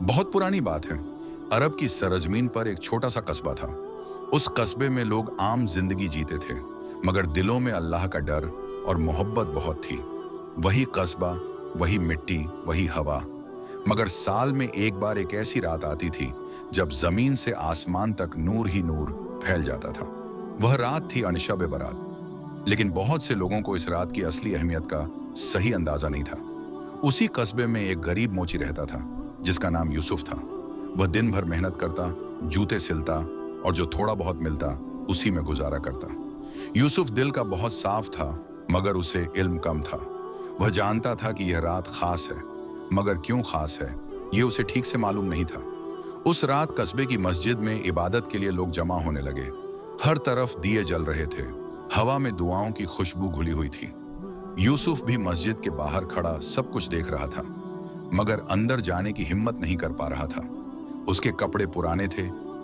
बहुत पुरानी बात है। अरब की सरजमीन पर एक छोटा सा कस्बा था। उस कस्बे में लोग आम जिंदगी जीते थे, मगर दिलों में अल्लाह का डर और मोहब्बत बहुत थी। वही कस्बा, वही मिट्टी, वही हवा। मगर साल में एक बार एक ऐसी रात आती थी जब जमीन से आसमान तक नूर ही नूर फैल जाता था। वह रात थी अनशब बारात। लेकिन बहुत से लोगों को इस रात की असली अहमियत का सही अंदाजा नहीं था। उसी कस्बे में एक गरीब मोची रहता था जिसका नाम यूसुफ था। वह दिन भर मेहनत करता, जूते सिलता और जो थोड़ा बहुत मिलता उसी में गुजारा करता। यूसुफ दिल का बहुत साफ था, मगर उसे इल्म कम था। वह जानता था कि यह रात खास है, मगर क्यों खास है यह उसे ठीक से मालूम नहीं था। उस रात कस्बे की मस्जिद में इबादत के लिए लोग जमा होने लगे। हर तरफ दिए जल रहे थे, हवा में दुआओं की खुशबू घुली हुई थी। यूसुफ भी मस्जिद के बाहर खड़ा सब कुछ देख रहा था, मगर अंदर जाने की हिम्मत नहीं कर पा रहा था। उसके कपड़े पुराने थे,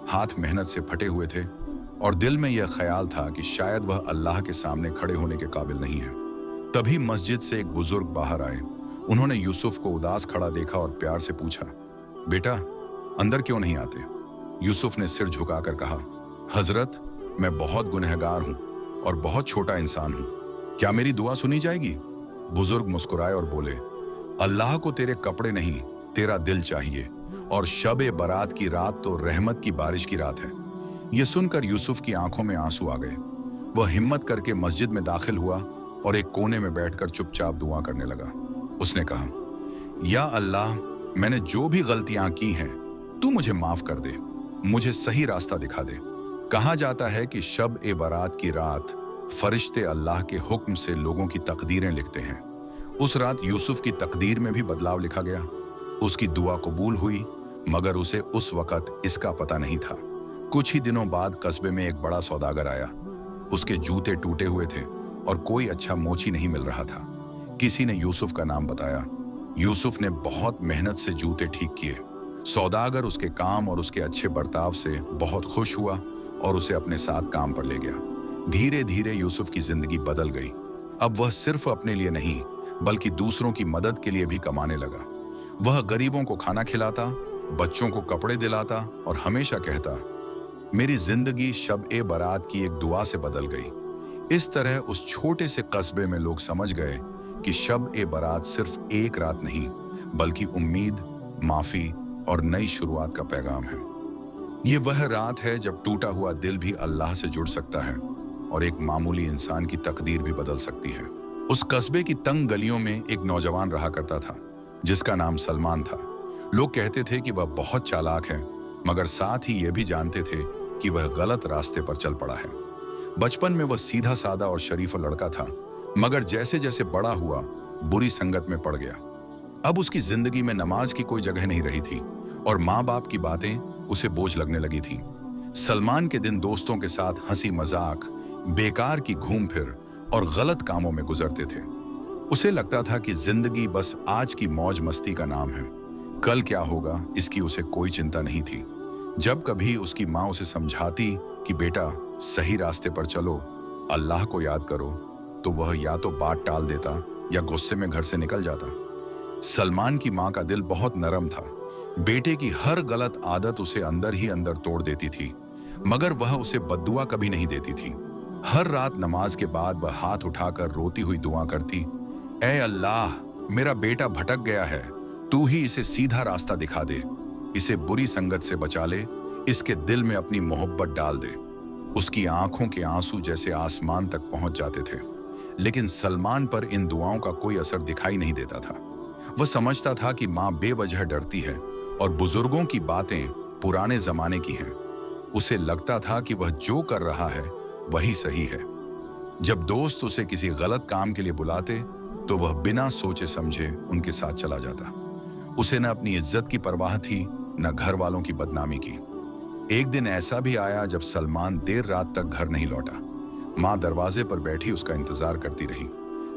हाथ मेहनत से फटे हुए थे और दिल में यह ख्याल था कि शायद वह अल्लाह के सामने खड़े होने के काबिल नहीं है। तभी मस्जिद से एक बुजुर्ग बाहर आए। उन्होंने यूसुफ को उदास खड़ा देखा और प्यार से पूछा, बेटा अंदर क्यों नहीं आते? यूसुफ ने सिर झुकाकर कहा, हजरत मैं बहुत गुनहगार हूं और बहुत छोटा इंसान हूं, क्या मेरी दुआ सुनी जाएगी? बुजुर्ग मुस्कुराए और बोले, अल्लाह को तेरे कपड़े नहीं तेरा दिल चाहिए, और शब बारात की रात तो रहमत की बारिश की रात है। यह सुनकर यूसुफ की आंखों में आंसू आ गए। वह हिम्मत करके मस्जिद में दाखिल हुआ और एक कोने में बैठकर चुपचाप दुआ करने लगा। उसने कहा, या अल्लाह मैंने जो भी गलतियां की हैं तू मुझे माफ कर दे, मुझे सही रास्ता दिखा दे। कहा जाता है कि शब ए बारात की रात फरिश्ते अल्लाह के हुक्म से लोगों की तकदीरें लिखते हैं। उस रात यूसुफ की तकदीर में भी बदलाव लिखा गया। उसकी दुआ कबूल हुई, मगर उसे उस वक्त इसका पता नहीं था। कुछ ही दिनों बाद कस्बे में एक बड़ा सौदागर आया। उसके जूते टूटे हुए थे और कोई अच्छा मोची नहीं मिल रहा था। किसी ने यूसुफ का नाम बताया। यूसुफ ने बहुत मेहनत से जूते ठीक किए। सौदागर उसके काम और उसके अच्छे बर्ताव से बहुत खुश हुआ और उसे अपने साथ काम पर ले गया। धीरे धीरे यूसुफ की जिंदगी बदल गई। अब वह सिर्फ अपने लिए नहीं बल्कि दूसरों की मदद के लिए भी कमाने लगा। वह गरीबों को खाना खिलाता, बच्चों को कपड़े दिलाता और हमेशा कहता, मेरी जिंदगी शब ए बारात की एक दुआ से बदल गई। इस तरह उस छोटे से कस्बे में लोग समझ गए कि शब ए बारात सिर्फ एक रात नहीं बल्कि उम्मीद, माफी और नई शुरुआत का पैगाम है। ये वह रात है जब टूटा हुआ दिल भी अल्लाह से जुड़ सकता है और एक मामूली इंसान की तकदीर भी बदल सकती है। उस कस्बे की तंग गलियों में एक नौजवान रहा करता था जिसका नाम सलमान था। लोग कहते थे कि वह बहुत चालाक है, मगर साथ ही यह भी जानते थे कि वह गलत रास्ते पर चल पड़ा है। बचपन में वह सीधा साधा और शरीफ लड़का था, मगर जैसे जैसे बड़ा हुआ बुरी संगत में पड़ गया। अब उसकी जिंदगी में नमाज की कोई जगह नहीं रही थी और माँ बाप की बातें उसे बोझ लगने लगी थी। सलमान के दिन दोस्तों के साथ हंसी मजाक, बेकार की घूम फिर और गलत कामों में गुजरते थे। उसे लगता था कि जिंदगी बस आज की मौज मस्ती का नाम है, कल क्या होगा इसकी उसे कोई चिंता नहीं थी। जब कभी उसकी माँ उसे समझाती कि बेटा सही रास्ते पर चलो, अल्लाह को याद करो, तो वह या तो बात टाल देता या गुस्से में घर से निकल जाता। सलमान की माँ का दिल बहुत नरम था। बेटे की हर गलत आदत उसे अंदर ही अंदर तोड़ देती थी, मगर वह उसे बद्दुआ कभी नहीं देती थी। हर रात नमाज के बाद वह हाथ उठाकर रोती हुई दुआ करती, ऐ अल्लाह मेरा बेटा भटक गया है, तू ही इसे सीधा रास्ता दिखा दे, इसे बुरी संगत से बचा ले, इसके दिल में अपनी मोहब्बत डाल दे। उसकी आंखों के आंसू जैसे आसमान तक पहुंच जाते थे, लेकिन सलमान पर इन दुआओं का कोई असर दिखाई नहीं देता था। वह समझता था कि माँ बेवजह डरती है और बुजुर्गों की बातें पुराने जमाने की हैं। उसे लगता था कि वह जो कर रहा है वही सही है। जब दोस्त उसे किसी गलत काम के लिए बुलाते तो वह बिना सोचे समझे उनके साथ चला जाता। उसे न अपनी इज्जत की परवाह थी न घर वालों की बदनामी की। एक दिन ऐसा भी आया जब सलमान देर रात तक घर नहीं लौटा। माँ दरवाजे पर बैठी उसका इंतजार करती रही।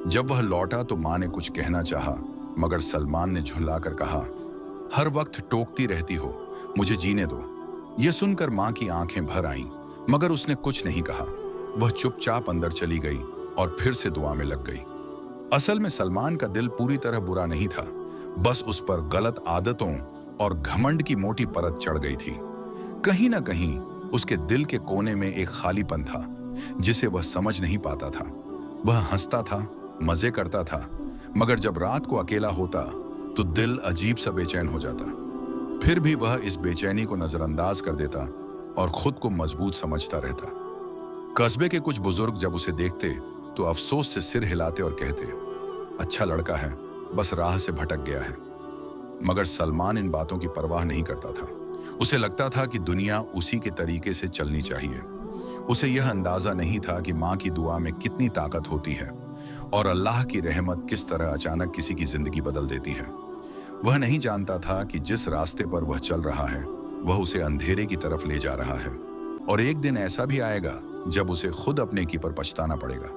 जब वह लौटा तो माँ ने कुछ कहना चाहा, मगर सलमान ने झुल्लाकर कहा, हर वक्त टोकती रहती हो, मुझे जीने दो। यह सुनकर माँ की आंखें भर आईं, मगर उसने कुछ नहीं कहा। वह चुपचाप अंदर चली गई और फिर से दुआ में लग गई। असल में सलमान का दिल पूरी तरह बुरा नहीं था, बस उस पर गलत आदतों और घमंड की मोटी परत चढ़ गई थी। कहीं ना कहीं उसके दिल के कोने में एक खालीपन था जिसे वह समझ नहीं पाता था। वह हंसता था, मजे करता था, मगर जब रात को अकेला होता तो दिल अजीब सा बेचैन हो जाता। फिर भी वह इस बेचैनी को नजरअंदाज कर देता और खुद को मजबूत समझता रहता। कस्बे के कुछ बुजुर्ग जब उसे देखते तो अफसोस से सिर हिलाते और कहते, अच्छा लड़का है, बस राह से भटक गया है। मगर सलमान इन बातों की परवाह नहीं करता था। उसे लगता था कि दुनिया उसी के तरीके से चलनी चाहिए। उसे यह अंदाजा नहीं था कि माँ की दुआ में कितनी ताकत होती है और अल्लाह की रहमत किस तरह अचानक किसी की जिंदगी बदल देती है। वह नहीं जानता था कि जिस रास्ते पर वह चल रहा है वह उसे अंधेरे की तरफ ले जा रहा है, और एक दिन ऐसा भी आएगा जब उसे खुद अपने की पर पछताना पड़ेगा।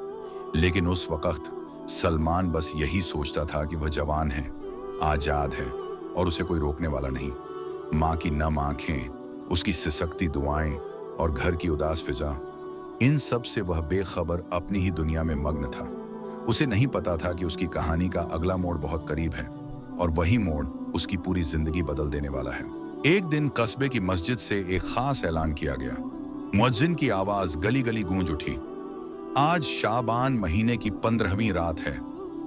लेकिन उस वक्त सलमान बस यही सोचता था कि वह जवान है, आजाद है और उसे कोई रोकने वाला नहीं। माँ की नम आंखें, उसकी सिसकती दुआएं और घर की उदास फिजा, इन सब से वह बेखबर अपनी ही दुनिया में मग्न था। उसे नहीं पता था कि उसकी कहानी का अगला मोड़ बहुत करीब है और वही मोड़ उसकी पूरी जिंदगी बदल देने वाला है। एक दिन कस्बे की मस्जिद से एक खास ऐलान किया गया। मुअज्जिन की आवाज गली गली गूंज उठी। आज शाबान महीने की 15वीं रात है,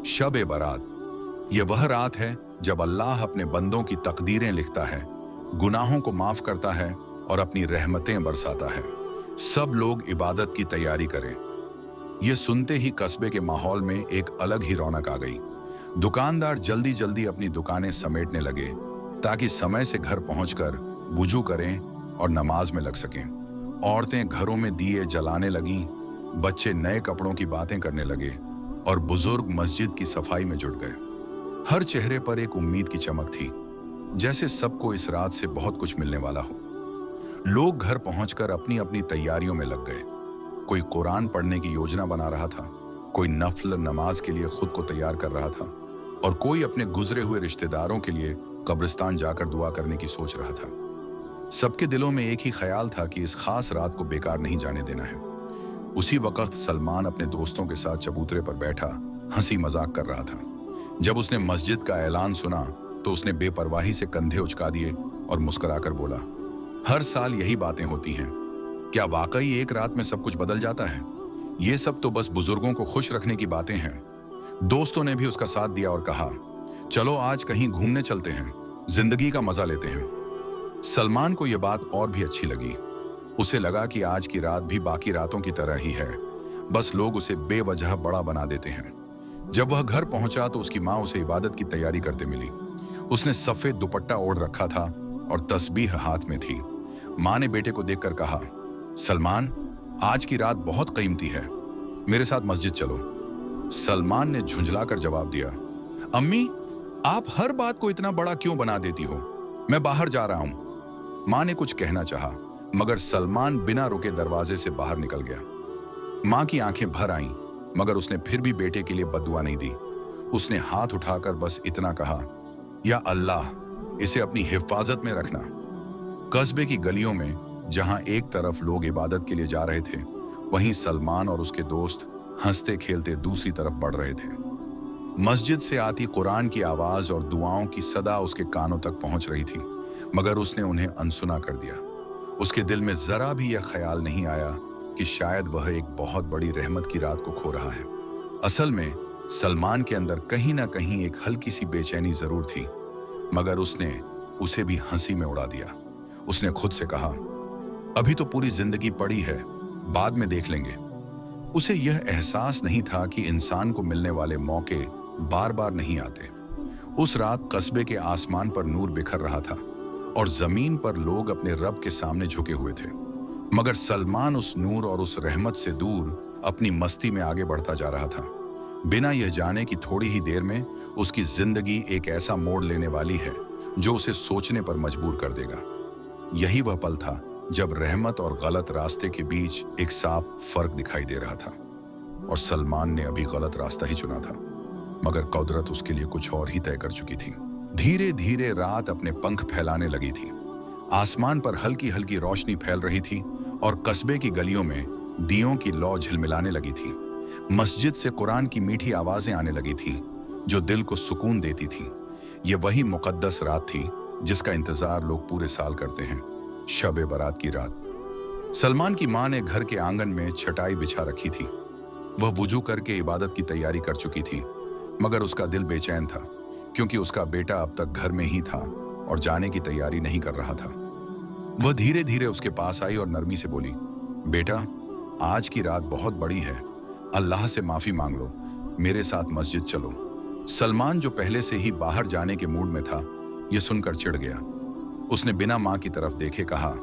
शब-ए बारात। यह वह रात है जब अल्लाह अपने बंदों की तकदीरें लिखता है, गुनाहों को माफ करता है और अपनी रहमतें बरसाता है। सब लोग इबादत की तैयारी करें। यह सुनते ही कस्बे के माहौल में एक अलग ही रौनक आ गई। दुकानदार जल्दी जल्दी अपनी दुकानें समेटने लगे ताकि समय से घर पहुंचकर वुजू करें और नमाज में लग सकें। औरतें घरों में दिए जलाने लगीं, बच्चे नए कपड़ों की बातें करने लगे और बुजुर्ग मस्जिद की सफाई में जुट गए। हर चेहरे पर एक उम्मीद की चमक थी, जैसे सबको इस रात से बहुत कुछ मिलने वाला हो। लोग घर पहुंचकर अपनी अपनी तैयारियों में लग गए। कोई कुरान पढ़ने की योजना बना रहा था, कोई नफल नमाज के लिए खुद को तैयार कर रहा था और कोई अपने गुजरे हुए रिश्तेदारों के लिए कब्रिस्तान जाकर दुआ करने की सोच रहा था। सबके दिलों में एक ही ख्याल था कि इस खास रात को बेकार नहीं जाने देना है। उसी वक्त सलमान अपने दोस्तों के साथ चबूतरे पर बैठा हंसी मजाक कर रहा था। जब उसने मस्जिद का ऐलान सुना तो उसने बेपरवाही से कंधे उचका दिए और मुस्कुराकर बोला, हर साल यही बातें होती हैं, क्या वाकई एक रात में सब कुछ बदल जाता है? ये सब तो बस बुजुर्गों को खुश रखने की बातें हैं। दोस्तों ने भी उसका साथ दिया और कहा, चलो आज कहीं घूमने चलते हैं, जिंदगी का मजा लेते हैं। सलमान को यह बात और भी अच्छी लगी। उसे लगा कि आज की रात भी बाकी रातों की तरह ही है, बस लोग उसे बेवजह बड़ा बना देते हैं। जब वह घर पहुंचा तो उसकी माँ उसे इबादत की तैयारी करते मिली। उसने सफेद दुपट्टा ओढ़ रखा था और तस्बीह हाथ में थी। माँ ने बेटे को देखकर कहा, सलमान, आज की रात बहुत कीमती है, मेरे साथ मस्जिद चलो। सलमान ने झुंझलाकर जवाब दिया, अम्मी, आप हर बात को इतना बड़ा क्यों बना देती हो? मैं बाहर जा रहा हूं। माँ ने कुछ कहना चाहा, मगर सलमान बिना रुके दरवाजे से बाहर निकल गया। माँ की आंखें भर आईं, मगर उसने फिर भी बेटे के लिए बद्दुआ नहीं दी। उसने हाथ उठाकर बस इतना कहा, या अल्लाह, इसे अपनी हिफाजत में रखना। कस्बे की गलियों में जहां एक तरफ लोग इबादत के लिए जा रहे थे, वहीं सलमान और उसके दोस्त हंसते खेलते दूसरी तरफ बढ़ रहे थे। मस्जिद से आती कुरान की आवाज और दुआओं की सदा उसके कानों तक पहुंच रही थी, मगर उसने उन्हें अनसुना कर दिया। उसके दिल में जरा भी यह ख्याल नहीं आया कि शायद वह एक बहुत बड़ी रहमत की रात को खो रहा है। असल में सलमान के अंदर कहीं ना कहीं एक हल्की सी बेचैनी जरूर थी, मगर उसने उसे भी हंसी में उड़ा दिया। उसने खुद से कहा, अभी तो पूरी जिंदगी पड़ी है, बाद में देख लेंगे। उसे यह एहसास नहीं था कि इंसान को मिलने वाले मौके बार बार नहीं आते। उस रात कस्बे के आसमान पर नूर बिखर रहा था और जमीन पर लोग अपने रब के सामने झुके हुए थे, मगर सलमान उस नूर और उस रहमत से दूर अपनी मस्ती में आगे बढ़ता जा रहा था, बिना यह जाने कि थोड़ी ही देर में उसकी जिंदगी एक ऐसा मोड़ लेने वाली है जो उसे सोचने पर मजबूर कर देगा। यही वह पल था जब रहमत और गलत रास्ते के बीच एक साफ फर्क दिखाई दे रहा था, और सलमान ने अभी गलत रास्ता ही चुना था, मगर कुदरत उसके लिए कुछ और ही तय कर चुकी थी। धीरे धीरे रात अपने पंख फैलाने लगी थी। आसमान पर हल्की हल्की रोशनी फैल रही थी और कस्बे की गलियों में दियों की लौ झिलमिलाने लगी थी। मस्जिद से कुरान की मीठी आवाजें आने लगी थी जो दिल को सुकून देती थी। ये वही मुकद्दस रात थी जिसका इंतजार लोग पूरे साल करते हैं, शब बारात की रात। सलमान की मां ने घर के आंगन में चटाई बिछा रखी थी। वह वुजू करके इबादत की तैयारी कर चुकी थी, मगर उसका दिल बेचैन था, क्योंकि उसका बेटा अब तक घर में ही था और जाने की तैयारी नहीं कर रहा था। वह धीरे धीरे उसके पास आई और नरमी से बोली, बेटा, आज की रात बहुत बड़ी है, अल्लाह से माफी मांग लो, मेरे साथ मस्जिद चलो। सलमान, जो पहले से ही बाहर जाने के मूड में था, यह सुनकर चिढ़ गया। उसने बिना मां की तरफ देखे कहा,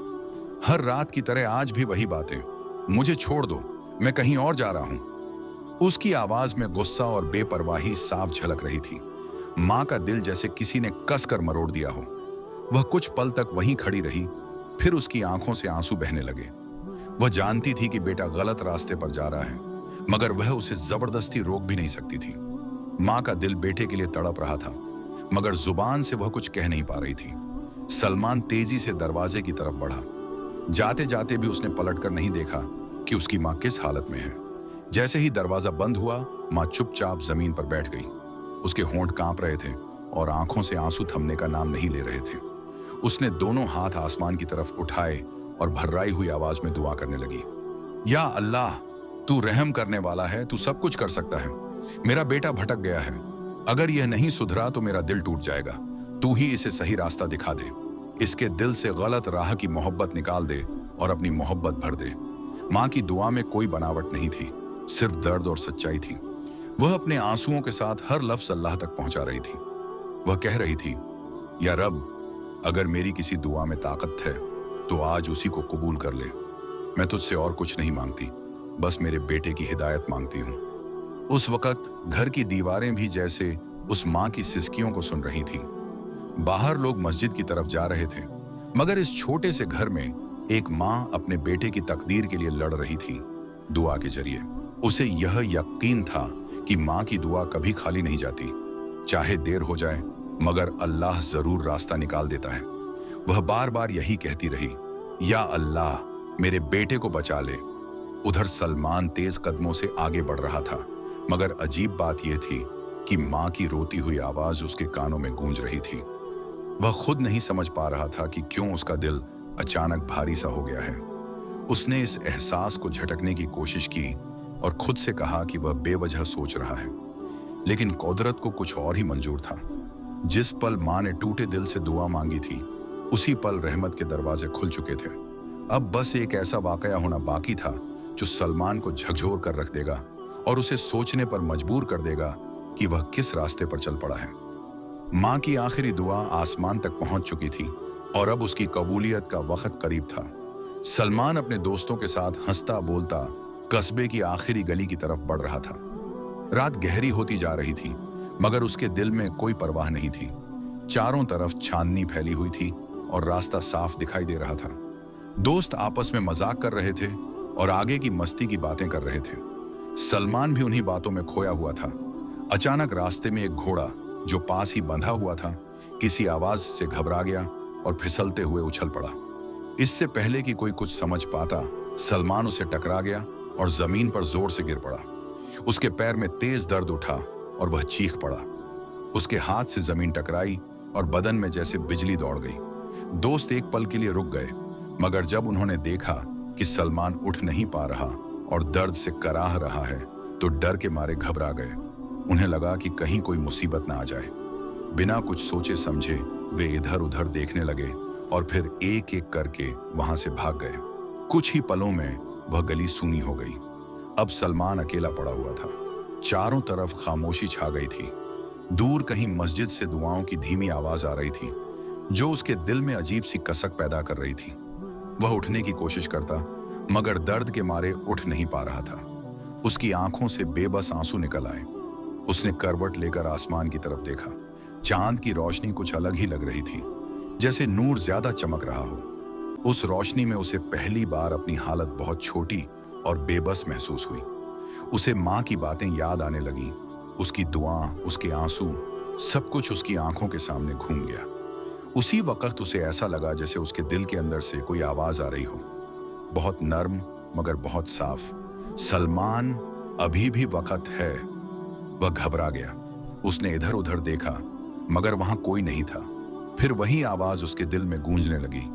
हर रात की तरह आज भी वही बातें, मुझे छोड़ दो, मैं कहीं और जा रहा हूं। उसकी आवाज में गुस्सा और बेपरवाही साफ झलक रही थी। मां का दिल जैसे किसी ने कसकर मरोड़ दिया हो। वह कुछ पल तक वहीं खड़ी रही, फिर उसकी आंखों से आंसू बहने लगे। वह जानती थी कि बेटा गलत रास्ते पर जा रहा है, मगर वह उसे जबरदस्ती रोक भी नहीं सकती थी। मां का दिल बेटे के लिए तड़प रहा था, मगर जुबान से वह कुछ कह नहीं पा रही थी। सलमान तेजी से दरवाजे की तरफ बढ़ा। जाते जाते भी उसने पलटकर नहीं देखा कि उसकी मां किस हालत में है। जैसे ही दरवाजा बंद हुआ, मां चुपचाप जमीन पर बैठ गई। उसके होंठ कांप रहे थे और आंखों से आंसू थमने का नाम नहीं ले रहे थे। उसने दोनों हाथ आसमान की तरफ उठाए और भर्राई हुई आवाज में दुआ करने लगी, या अल्लाह, तू रहम करने वाला है, तू सब कुछ कर सकता है। मेरा बेटा भटक गया है, अगर यह नहीं सुधरा तो मेरा दिल टूट जाएगा। तू ही इसे सही रास्ता दिखा दे, इसके दिल से गलत राह की मोहब्बत निकाल दे और अपनी मोहब्बत भर दे। मां की दुआ में कोई बनावट नहीं थी, सिर्फ दर्द और सच्चाई थी। वह अपने आंसुओं के साथ हर लफ्ज अल्लाह तक पहुंचा रही थी। वह कह रही थी, या रब, अगर मेरी किसी दुआ में ताकत है तो आज उसी को कबूल कर ले। मैं तुझसे और कुछ नहीं मांगती, बस मेरे बेटे की हिदायत मांगती हूँ। उस वक्त घर की दीवारें भी जैसे उस मां की सिसकियों को सुन रही थीं। बाहर लोग मस्जिद की तरफ जा रहे थे, मगर इस छोटे से घर में एक मां अपने बेटे की तकदीर के लिए लड़ रही थी, दुआ के जरिए। उसे यह यकीन था कि मां की दुआ कभी खाली नहीं जाती, चाहे देर हो जाए, मगर अल्लाह जरूर रास्ता निकाल देता है। वह बार बार यही कहती रही, या अल्लाह, मेरे बेटे को बचा ले। उधर सलमान तेज कदमों से आगे बढ़ रहा था, मगर अजीब बात यह थी कि मां की रोती हुई आवाज उसके कानों में गूंज रही थी। वह खुद नहीं समझ पा रहा था कि क्यों उसका दिल अचानक भारी सा हो गया है। उसने इस एहसास को झटकने की कोशिश की और खुद से कहा कि वह बेवजह सोच रहा है, लेकिन कुदरत को कुछ और ही मंजूर था। जिस पल मां ने टूटे दिल से दुआ मांगी थी, उसी पल रहमत के दरवाजे खुल चुके थे। अब बस एक ऐसा वाकया होना बाकी था जो सलमान को झकझोर कर रख देगा और उसे सोचने पर मजबूर कर देगा कि वह किस रास्ते पर चल पड़ा है। मां की आखिरी दुआ आसमान तक पहुंच चुकी थी और अब उसकी कबूलियत का वक्त करीब था। सलमान अपने दोस्तों के साथ हंसता बोलता कस्बे की आखिरी गली की तरफ बढ़ रहा था। रात गहरी होती जा रही थी, मगर उसके दिल में कोई परवाह नहीं थी। चारों तरफ चांदनी फैली हुई थी और रास्ता साफ दिखाई दे रहा था। दोस्त आपस में मजाक कर रहे थे और आगे की मस्ती की बातें कर रहे थे। सलमान भी उन्हीं बातों में खोया हुआ था। अचानक रास्ते में एक घोड़ा जो पास ही बंधा हुआ था, किसी आवाज से घबरा गया और फिसलते हुए उछल पड़ा। इससे पहले कि कोई कुछ समझ पाता, सलमान उसे टकरा गया और जमीन पर जोर से गिर पड़ा। उसके पैर में तेज दर्द उठा और वह चीख पड़ा। उसके हाथ से जमीन टकराई और बदन में जैसे बिजली दौड़ गई। दोस्त एक पल के लिए रुक गए, मगर जब उन्होंने देखा कि सलमान उठ नहीं पा रहा और दर्द से कराह रहा है, तो डर के मारे घबरा गए। उन्हें लगा कि कहीं कोई मुसीबत ना आ जाए। बिना कुछ सोचे समझे वे इधर उधर देखने लगे और फिर एक एक करके वहां से भाग गए। कुछ ही पलों में वह गली सूनी हो गई। अब सलमान अकेला पड़ा हुआ था। चारों तरफ खामोशी छा गई थी। दूर कहीं मस्जिद से दुआओं की धीमी आवाज आ रही थी, जो उसके दिल में अजीब सी कसक पैदा कर रही थी। वह उठने की कोशिश करता, मगर दर्द के मारे उठ नहीं पा रहा था। उसकी आंखों से बेबस आंसू निकल आए। उसने करवट लेकर आसमान की तरफ देखा। चांद की रोशनी कुछ अलग ही लग रही थी, जैसे नूर ज्यादा चमक रहा हो। उस रोशनी में उसे पहली बार अपनी हालत बहुत छोटी और बेबस महसूस हुई। उसे मां की बातें याद आने लगीं। उसकी दुआ, उसके आंसू, सब कुछ उसकी आंखों के सामने घूम गया। उसी वक्त उसे ऐसा लगा जैसे उसके दिल के अंदर से कोई आवाज आ रही हो, बहुत नर्म मगर बहुत साफ। सलमान, अभी भी वक्त है। वह घबरा गया। उसने इधर उधर देखा, मगर वहां कोई नहीं था। फिर वही आवाज उसके दिल में गूंजने लगी,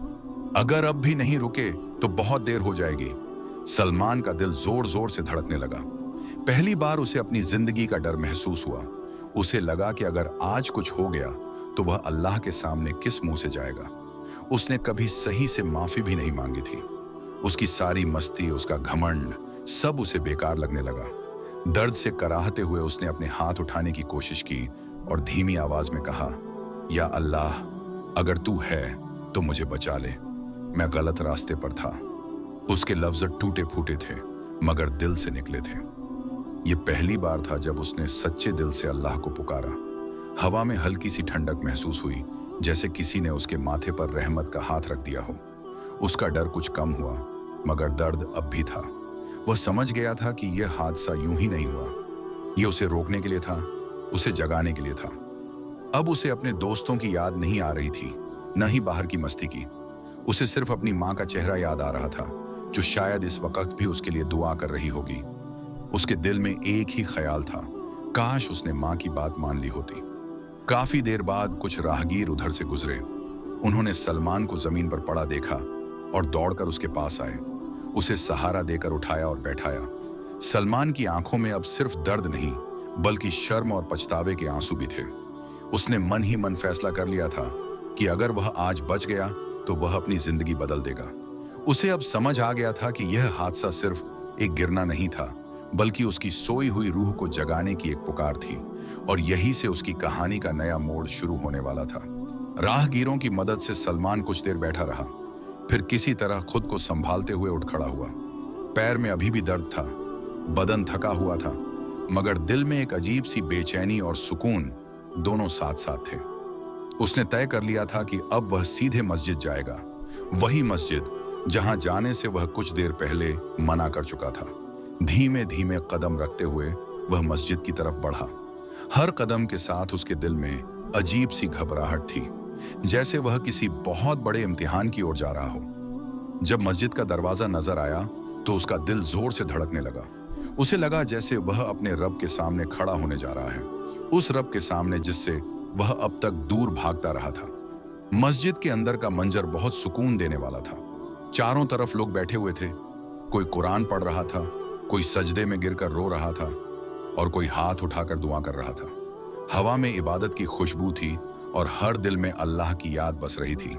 अगर अब भी नहीं रुके तो बहुत देर हो जाएगी। सलमान का दिल जोर जोर से धड़कने लगा। पहली बार उसे अपनी जिंदगी का डर महसूस हुआ। उसे लगा कि अगर आज कुछ हो गया तो वह अल्लाह के सामने किस मुंह से जाएगा। उसने कभी सही से माफी भी नहीं मांगी थी। उसकी सारी मस्ती, उसका घमंड, सब उसे बेकार लगने लगा। दर्द से कराहते हुए उसने अपने हाथ उठाने की कोशिश की और धीमी आवाज में कहा, या अल्लाह, अगर तू है तो मुझे बचा ले, मैं गलत रास्ते पर था। उसके लफ्ज टूटे फूटे थे मगर दिल से निकले थे। ये पहली बार था जब उसने सच्चे दिल से अल्लाह को पुकारा। हवा में हल्की सी ठंडक महसूस हुई, जैसे किसी ने उसके माथे पर रहमत का हाथ रख दिया हो। उसका डर कुछ कम हुआ मगर दर्द अब भी था। वह समझ गया था कि यह हादसा यूं ही नहीं हुआ। यह उसे रोकने के लिए था, उसे जगाने के लिए था। अब उसे अपने दोस्तों की याद नहीं आ रही थी, न ही बाहर की मस्ती की। उसे सिर्फ अपनी माँ का चेहरा याद आ रहा था, जो शायद इस वक्त भी उसके लिए दुआ कर रही होगी। उसके दिल में एक ही ख्याल था, काश उसने माँ की बात मान ली होती। काफी देर बाद कुछ राहगीर उधर से गुजरे। उन्होंने सलमान को जमीन पर पड़ा देखा और दौड़कर उसके पास आए। उसे सहारा देकर उठाया और बैठाया। सलमान की आंखों में अब सिर्फ दर्द नहीं बल्कि शर्म और पछतावे के आंसू भी थे। उसने मन ही मन फैसला कर लिया था कि अगर वह आज बच गया तो वह अपनी जिंदगी बदल देगा। उसे अब समझ आ गया था कि यह हादसा सिर्फ एक गिरना नहीं था बल्कि उसकी सोई हुई रूह को जगाने की एक पुकार थी, और यही से उसकी कहानी का नया मोड़ शुरू होने वाला था। राहगीरों की मदद से सलमान कुछ देर बैठा रहा, फिर किसी तरह खुद को संभालते हुए उठ खड़ा हुआ। पैर में अभी भी दर्द था, बदन थका हुआ था, मगर दिल में एक अजीब सी बेचैनी और सुकून दोनों साथ साथ थे। उसने तय कर लिया था कि अब वह सीधे मस्जिद जाएगा, वही मस्जिद जहां जाने से वह कुछ देर पहले मना कर चुका था। धीमे धीमे कदम रखते हुए वह मस्जिद की तरफ बढ़ा। हर कदम के साथ उसके दिल में अजीब सी घबराहट थी, जैसे वह किसी बहुत बड़े इम्तिहान की ओर जा रहा हो। जब मस्जिद का दरवाजा नजर आया तो उसका दिल जोर से धड़कने लगा। उसे लगा जैसे वह अपने रब के सामने खड़ा होने जा रहा है, उस रब के सामने जिससे वह अब तक दूर भागता रहा था। मस्जिद के अंदर का मंजर बहुत सुकून देने वाला था। चारों तरफ लोग बैठे हुए थे, कोई कुरान पढ़ रहा था, कोई सजदे में गिरकर रो रहा था और कोई हाथ उठाकर दुआ कर रहा था। हवा में इबादत की खुशबू थी और हर दिल में अल्लाह की याद बस रही थी।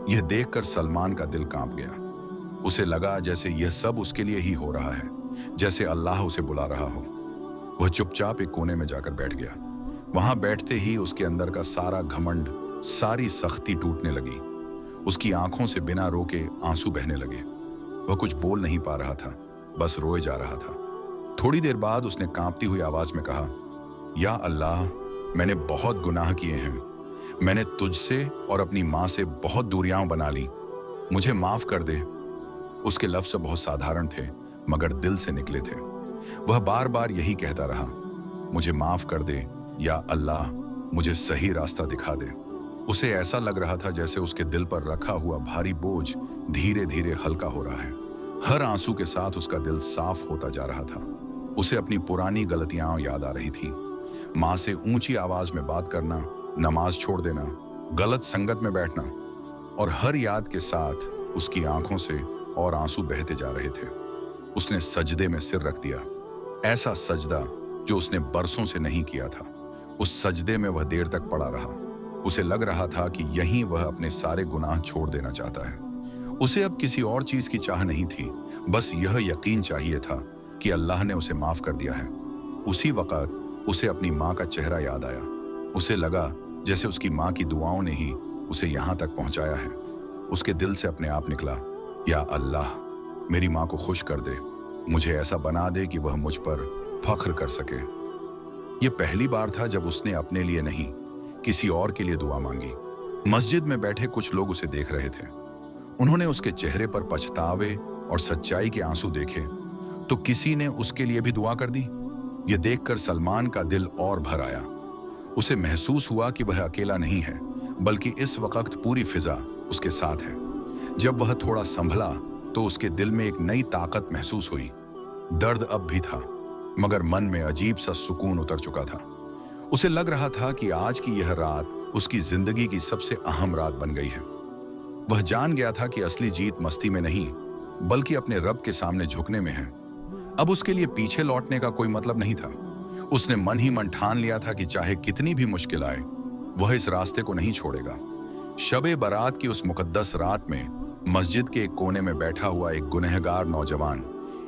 यह देखकर सलमान का दिल कांप गया। उसे लगा जैसे यह सब उसके लिए ही हो रहा है, जैसे अल्लाह उसे बुला रहा हो। वह चुपचाप एक कोने में जाकर बैठ गया। वहां बैठते ही उसके अंदर का सारा घमंड, सारी सख्ती टूटने लगी। उसकी आंखों से बिना रोके आंसू बहने लगे। वह कुछ बोल नहीं पा रहा था, बस रोए जा रहा था। थोड़ी देर बाद उसने कांपती हुई आवाज में कहा, या अल्लाह, मैंने बहुत गुनाह किए हैं। मैंने तुझसे और अपनी माँ से बहुत दूरियां बना ली, मुझे माफ कर दे। उसके लफ्ज बहुत साधारण थे मगर दिल से निकले थे। वह बार बार यही कहता रहा, मुझे माफ कर दे, या अल्लाह, मुझे सही रास्ता दिखा दे। उसे ऐसा लग रहा था जैसे उसके दिल पर रखा हुआ भारी बोझ धीरे धीरे हल्का हो रहा है। हर आंसू के साथ उसका दिल साफ होता जा रहा था। उसे अपनी पुरानी गलतियां याद आ रही थी। माँ से ऊंची आवाज में बात करना, नमाज छोड़ देना, गलत संगत में बैठना, और हर याद के साथ उसकी आंखों से और आंसू बहते जा रहे थे। उसने सजदे में सिर रख दिया, ऐसा सजदा जो उसने बरसों से नहीं किया था। उस सजदे में वह देर तक पड़ा रहा। उसे लग रहा था कि यहीं वह अपने सारे गुनाह छोड़ देना चाहता है। उसे अब किसी और चीज की चाह नहीं थी, बस यह यकीन चाहिए था कि अल्लाह ने उसे माफ कर दिया है। उसी वक्त उसे अपनी माँ का चेहरा याद आया। उसे लगा जैसे उसकी माँ की दुआओं ने ही उसे यहाँ तक पहुँचाया है। उसके दिल से अपने आप निकला, या अल्लाह, मेरी माँ को खुश कर दे, मुझे ऐसा बना दे कि वह मुझ पर फख्र कर सके। यह पहली बार था जब उसने अपने लिए नहीं, किसी और के लिए दुआ मांगी। मस्जिद में बैठे कुछ लोग उसे देख रहे थे। उन्होंने उसके चेहरे पर पछतावे और सच्चाई के आंसू देखे, तो किसी ने उसके लिए भी दुआ कर दी। यह देखकर सलमान का दिल और भर आया। उसे महसूस हुआ कि वह अकेला नहीं है, बल्कि इस वक्त पूरी फिजा उसके साथ है। जब वह थोड़ा संभला तो उसके दिल में एक नई ताकत महसूस हुई। दर्द अब भी था, मगर मन में अजीब सा सुकून उतर चुका था। उसे लग रहा था कि आज की यह रात उसकी जिंदगी की सबसे अहम रात बन गई है। वह जान गया था कि असली जीत मस्ती में नहीं, बल्कि अपने रब के सामने झुकने में है। अब उसके लिए पीछे लौटने का कोई मतलब नहीं था। उसने मन ही मन ठान लिया था कि चाहे कितनी भी मुश्किल आए, वह इस रास्ते को नहीं छोड़ेगा। शबे बारात की उस मुकद्दस रात में मस्जिद के एक कोने में बैठा हुआ एक गुनहगार नौजवान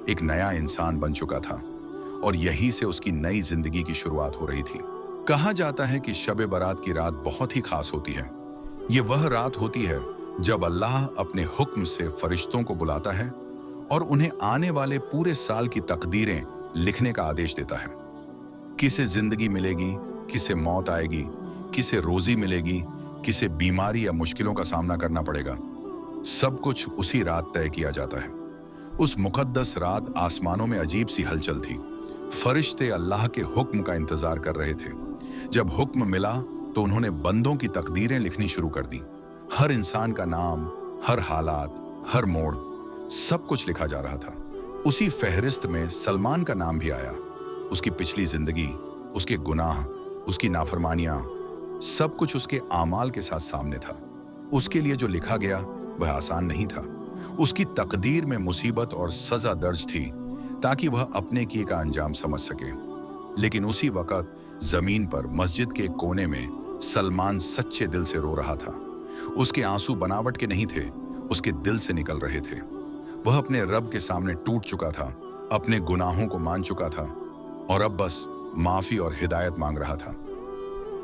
एक नया इंसान बन चुका था, और यहीं से उसकी नई जिंदगी की शुरुआत हो रही थी। कहा जाता है कि शबे बारात की रात बहुत ही खास होती है। ये वह रात होती है जब अल्लाह अपने हुक्म से फरिश्तों को बुलाता है और उन्हें आने वाले पूरे साल की तकदीरें लिखने का आदेश देता है। किसे जिंदगी मिलेगी, किसे मौत आएगी, किसे रोजी मिलेगी, किसे बीमारी या मुश्किलों का सामना करना पड़ेगा, सब कुछ उसी रात तय किया जाता है। उस मुकद्दस रात आसमानों में अजीब सी हलचल थी। फरिश्ते अल्लाह के हुक्म का इंतजार कर रहे थे। जब हुक्म मिला तो उन्होंने बंदों की तकदीरें लिखनी शुरू कर दी। हर इंसान का नाम, हर हालात, हर मोड़, सब कुछ लिखा जा रहा था। उसी फहरिस्त में सलमान का नाम भी आया। उसकी पिछली जिंदगी, उसके गुनाह, उसकी नाफरमानियां, सब कुछ उसके आमाल के साथ सामने था। उसके लिए जो लिखा गया वह आसान नहीं था। उसकी तकदीर में मुसीबत और सजा दर्ज थी ताकि वह अपने किए का अंजाम समझ सके। लेकिन उसी वक्त जमीन पर मस्जिद के कोने में सलमान सच्चे दिल से रो रहा था। उसके आंसू बनावट के नहीं थे, उसके दिल से निकल रहे थे। वह अपने रब के सामने टूट चुका था, अपने गुनाहों को मान चुका था और अब बस माफी और हिदायत मांग रहा था।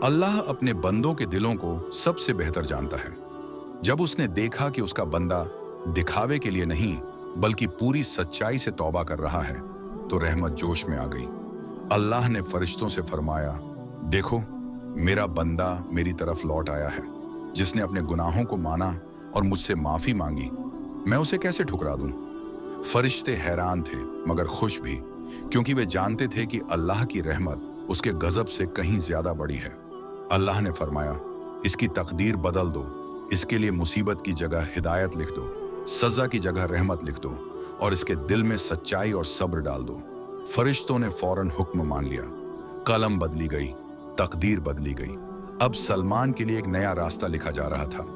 अल्लाह अपने बंदों के दिलों को सबसे बेहतर जानता है। जब उसने देखा कि उसका बंदा दिखावे के लिए नहीं बल्कि पूरी सच्चाई से तौबा कर रहा है, तो रहमत जोश में आ गई। अल्लाह ने फरिश्तों से फरमाया, देखो, मेरा बंदा मेरी तरफ लौट आया है, जिसने अपने गुनाहों को माना और मुझसे माफी मांगी। मैं उसे कैसे ठुकरा दूं? फरिश्ते हैरान थे मगर खुश भी, क्योंकि वे जानते थे कि अल्लाह की रहमत उसके गजब से कहीं ज्यादा बड़ी है। अल्लाह ने फरमाया, इसकी तकदीर बदल दो, इसके लिए मुसीबत की जगह हिदायत लिख दो, सजा की जगह रहमत लिख दो और इसके दिल में सच्चाई और सब्र डाल दो। फरिश्तों ने फौरन हुक्म मान लिया। कलम बदली गई, तकदीर बदली गई। अब सलमान के लिए एक नया रास्ता लिखा जा रहा था,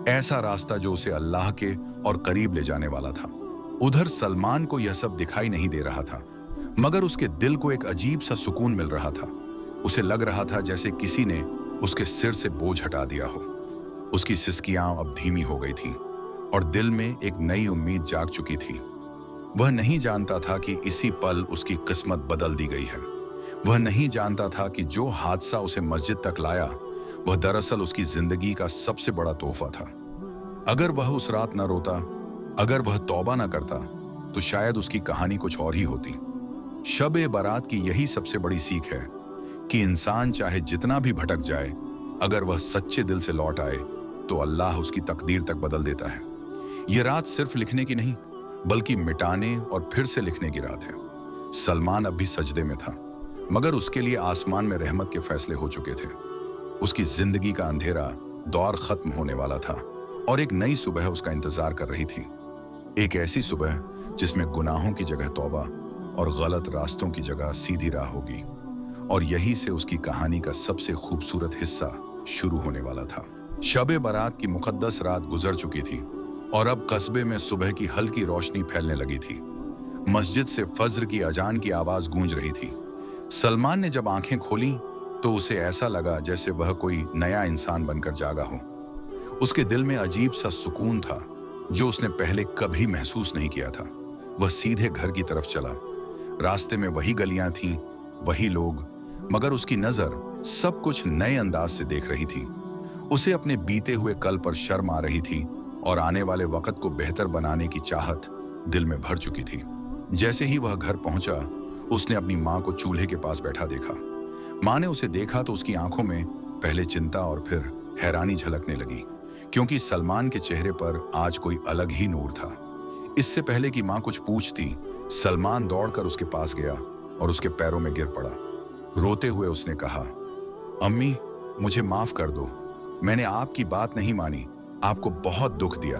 ऐसा रास्ता जो उसे अल्लाह के और करीब ले जाने वाला था। उधर सलमान को यह सब दिखाई नहीं दे रहा था, मगर उसके दिल को एक अजीब सा सुकून मिल रहा था। उसे लग रहा था जैसे किसी ने उसके सिर से बोझ हटा दिया हो। उसकी सिसकियां अब धीमी हो गई थीं और दिल में एक नई उम्मीद जाग चुकी थी। वह नहीं जानता था कि इसी पल उसकी किस्मत बदल दी गई है। वह नहीं जानता था कि जो हादसा उसे मस्जिद तक लाया वह दरअसल उसकी जिंदगी का सबसे बड़ा तोहफा था। अगर वह उस रात न रोता, अगर वह तौबा न करता, तो शायद उसकी कहानी कुछ और ही होती। शब-ए बारात की यही सबसे बड़ी सीख है कि इंसान चाहे जितना भी भटक जाए, अगर वह सच्चे दिल से लौट आए तो अल्लाह उसकी तकदीर तक बदल देता है। यह रात सिर्फ लिखने की नहीं, बल्कि मिटाने और फिर से लिखने की रात है। सलमान अब भी सजदे में था, मगर उसके लिए आसमान में रहमत के फैसले हो चुके थे। उसकी जिंदगी का अंधेरा दौर खत्म होने वाला था और एक नई सुबह उसका इंतजार कर रही थी। एक ऐसी सुबह जिसमें गुनाहों की जगह तौबा और गलत रास्तों की जगह सीधी राह होगी। और यही से उसकी कहानी का सबसे खूबसूरत हिस्सा शुरू होने वाला था। शब-ए बारात की मुकद्दस रात गुजर चुकी थी और अब कस्बे में सुबह की हल्की रोशनी फैलने लगी थी। मस्जिद से फज्र की अजान की आवाज गूंज रही थी। सलमान ने जब आंखें खोली तो उसे ऐसा लगा जैसे वह कोई नया इंसान बनकर जागा हो। उसके दिल में अजीब सा सुकून था जो उसने पहले कभी महसूस नहीं किया था। वह सीधे घर की तरफ चला। रास्ते में वही गलियां थीं, वही लोग, मगर उसकी नजर सब कुछ नए अंदाज से देख रही थी। उसे अपने बीते हुए कल पर शर्म आ रही थी और आने वाले वक्त को बेहतर बनाने की चाहत दिल में भर चुकी थी। जैसे ही वह घर पहुंचा, उसने अपनी माँ को चूल्हे के पास बैठा देखा। माँ ने उसे देखा तो उसकी आंखों में पहले चिंता और फिर हैरानी झलकने लगी, क्योंकि सलमान के चेहरे पर आज कोई अलग ही नूर था। इससे पहले कि माँ कुछ पूछती, सलमान दौड़कर उसके पास गया और उसके पैरों में गिर पड़ा। रोते हुए उसने कहा, अम्मी, मुझे माफ कर दो, मैंने आपकी बात नहीं मानी, आपको बहुत दुख दिया,